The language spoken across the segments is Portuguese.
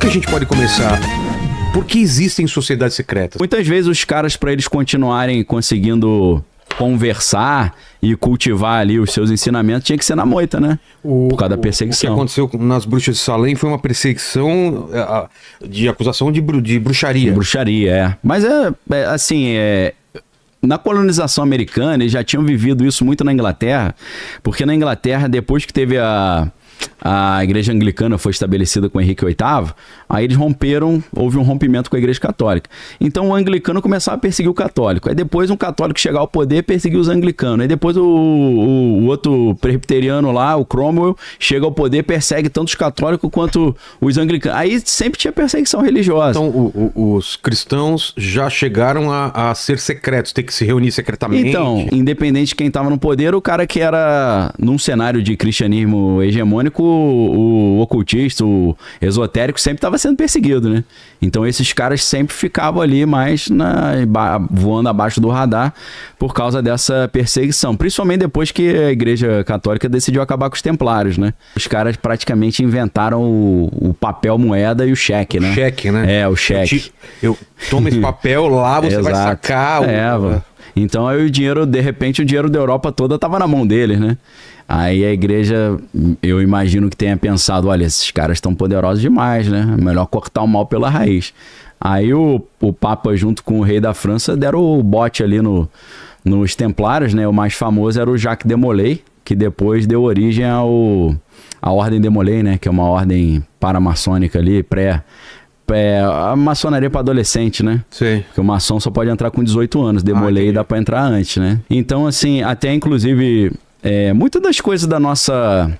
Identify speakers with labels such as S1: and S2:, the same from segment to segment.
S1: que a gente pode começar? Por que existem sociedades secretas?
S2: Muitas vezes os caras, para eles continuarem conseguindo conversar e cultivar ali os seus ensinamentos, tinha que ser na moita, né? Por causa da perseguição.
S1: O que aconteceu nas Bruxas de Salem foi uma perseguição de acusação de bruxaria.
S2: De bruxaria, é. Mas na colonização americana, eles já tinham vivido isso muito na Inglaterra, porque na Inglaterra, depois que teve a igreja anglicana foi estabelecida com Henrique VIII, aí eles houve um rompimento com a igreja católica. Então o anglicano começava a perseguir o católico. Aí depois um católico chegar ao poder, perseguir os anglicanos. Aí depois o outro presbiteriano lá, o Cromwell, chega ao poder, persegue tanto os católicos quanto os anglicanos. Aí sempre tinha perseguição religiosa.
S1: Então os cristãos já chegaram a ser secretos, ter que se reunir secretamente.
S2: Então, independente de quem estava no poder, o cara que era, num cenário de cristianismo hegemônico, o ocultista, o esotérico sempre estava sendo perseguido, né? Então esses caras sempre ficavam ali mais voando abaixo do radar por causa dessa perseguição. Principalmente depois que a igreja católica decidiu acabar com os templários, né? Os caras praticamente inventaram o papel moeda e o cheque, né?
S1: O cheque, né?
S2: É, o cheque.
S1: Eu tomo esse papel lá, você vai sacar.
S2: Então aí o dinheiro, de repente, o dinheiro da Europa toda estava na mão deles, né? Aí a igreja, eu imagino que tenha pensado, olha, esses caras estão poderosos demais, né? Melhor cortar o mal pela raiz. Aí o Papa, junto com o rei da França, deram o bote ali nos templários, né? O mais famoso era o Jacques de Molay, que depois deu origem à Ordem de Molay, né? Que é uma ordem paramaçônica ali, a maçonaria para adolescente, né?
S1: Sim.
S2: Porque o maçom só pode entrar com 18 anos, de Molay dá para entrar antes, né? Então, assim, até inclusive... muitas das coisas da nossa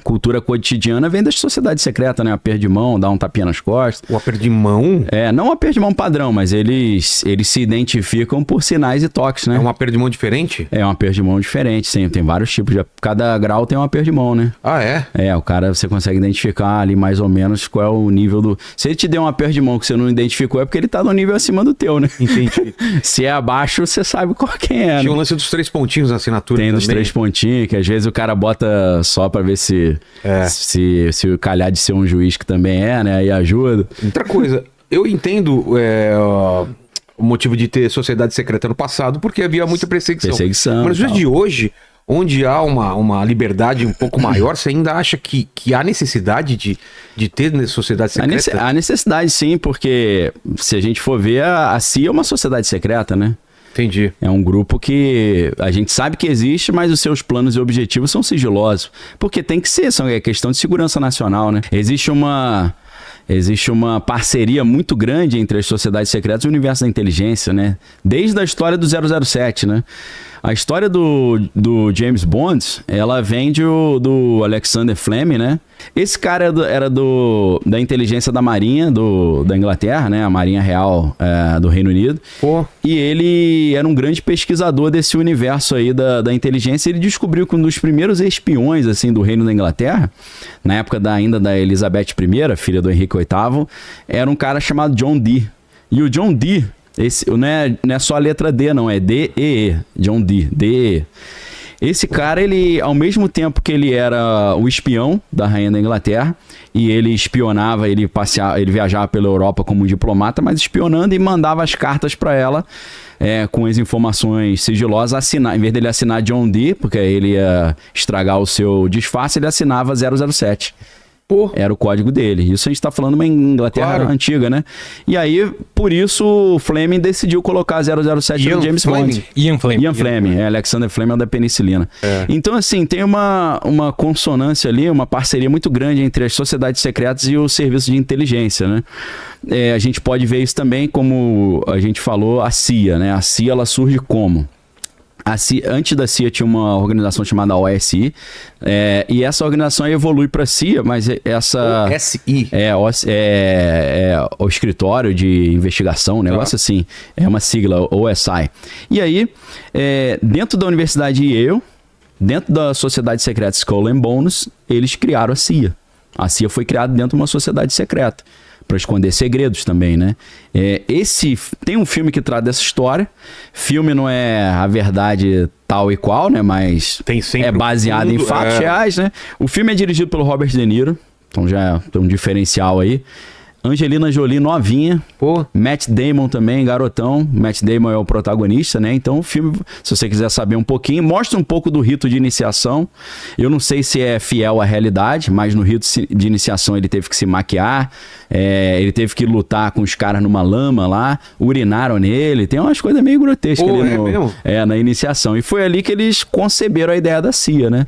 S2: cultura cotidiana vem das sociedades secretas, né? Aperto de mão, dar um tapinha nas costas.
S1: O aperto de mão?
S2: Não um aperto de mão padrão, mas eles se identificam por sinais e toques, né?
S1: É um aperto de mão diferente?
S2: É um aperto de mão diferente, sim. Tem vários tipos. Cada grau tem um aperto de mão, né?
S1: Ah, é?
S2: O cara, você consegue identificar ali mais ou menos qual é o nível do... Se ele te der um aperto de mão que você não identificou, é porque ele tá no nível acima do teu, né?
S1: Entendi.
S2: Se é abaixo, você sabe quem é,
S1: Tinha
S2: né?
S1: o lance dos 3 pontinhos na assinatura
S2: também. Tem
S1: dos
S2: 3 pontinhos, que às vezes o cara bota só pra ver se calhar de ser um juiz que também né? Aí ajuda.
S1: Outra coisa, eu entendo o motivo de ter sociedade secreta no passado, porque havia muita perseguição. Mas nos dias de hoje, onde há uma liberdade um pouco maior, você ainda acha que há necessidade de ter sociedade secreta?
S2: Há necessidade, sim, porque se a gente for ver, a CIA é uma sociedade secreta, né?
S1: Entendi.
S2: É um grupo que a gente sabe que existe, mas os seus planos e objetivos são sigilosos. Porque tem que ser, é questão de segurança nacional, né? Existe uma parceria muito grande entre as sociedades secretas e o universo da inteligência, né? Desde a história do 007, né? A história do James Bond, ela vem do Alexander Fleming, né? Esse cara era da inteligência da Marinha da Inglaterra, né? A Marinha Real do Reino Unido.
S1: Pô.
S2: E ele era um grande pesquisador desse universo aí da inteligência. Ele descobriu que um dos primeiros espiões assim, do Reino da Inglaterra, na época ainda da Elizabeth I, filha do Henrique VIII, era um cara chamado John Dee. E o John Dee, não é só a letra D, não, é D-E-E. John Dee, D-E-E. Esse cara, ele, ao mesmo tempo que ele era o espião da rainha da Inglaterra, e ele espionava, ele viajava pela Europa como um diplomata, mas espionando e mandava as cartas para ela com as informações sigilosas, assinar, em vez dele assinar John Dee, porque ele ia estragar o seu disfarce, ele assinava 007.
S1: Pô.
S2: Era o código dele. Isso a gente tá falando uma Inglaterra antiga, né? E aí, por isso, o Fleming decidiu colocar 007 no James Bond.
S3: Ian Fleming.
S2: Alexander Fleming é da penicilina. Então, assim, tem uma consonância ali, uma parceria muito grande entre as sociedades secretas e o serviço de inteligência, né? A gente pode ver isso também, como a gente falou, a CIA, né? A CIA, ela surge como? Antes da CIA tinha uma organização chamada OSI, e essa organização evolui para a CIA, mas essa...
S1: OSI?
S2: O Escritório de Investigação, um negócio assim, é uma sigla, OSI. E aí, dentro da Universidade de Yale, dentro da Sociedade Secreta Skull and Bones, eles criaram a CIA. A CIA foi criada dentro de uma sociedade secreta, para esconder segredos também, né? Tem um filme que trata dessa história. Filme não é a verdade tal e qual, né? Mas é baseado em fatos reais, né? O filme é dirigido pelo Robert De Niro, então já tem um diferencial aí. Angelina Jolie novinha.
S1: Pô.
S2: Matt Damon também, garotão. Matt Damon é o protagonista, né? Então o filme, se você quiser saber um pouquinho, mostra um pouco do rito de iniciação. Eu não sei se é fiel à realidade, mas no rito de iniciação ele teve que se maquiar, ele teve que lutar com os caras numa lama lá, urinaram nele, tem umas coisas meio grotescas ali
S1: mesmo?
S2: na iniciação. E foi ali que eles conceberam a ideia da CIA, né?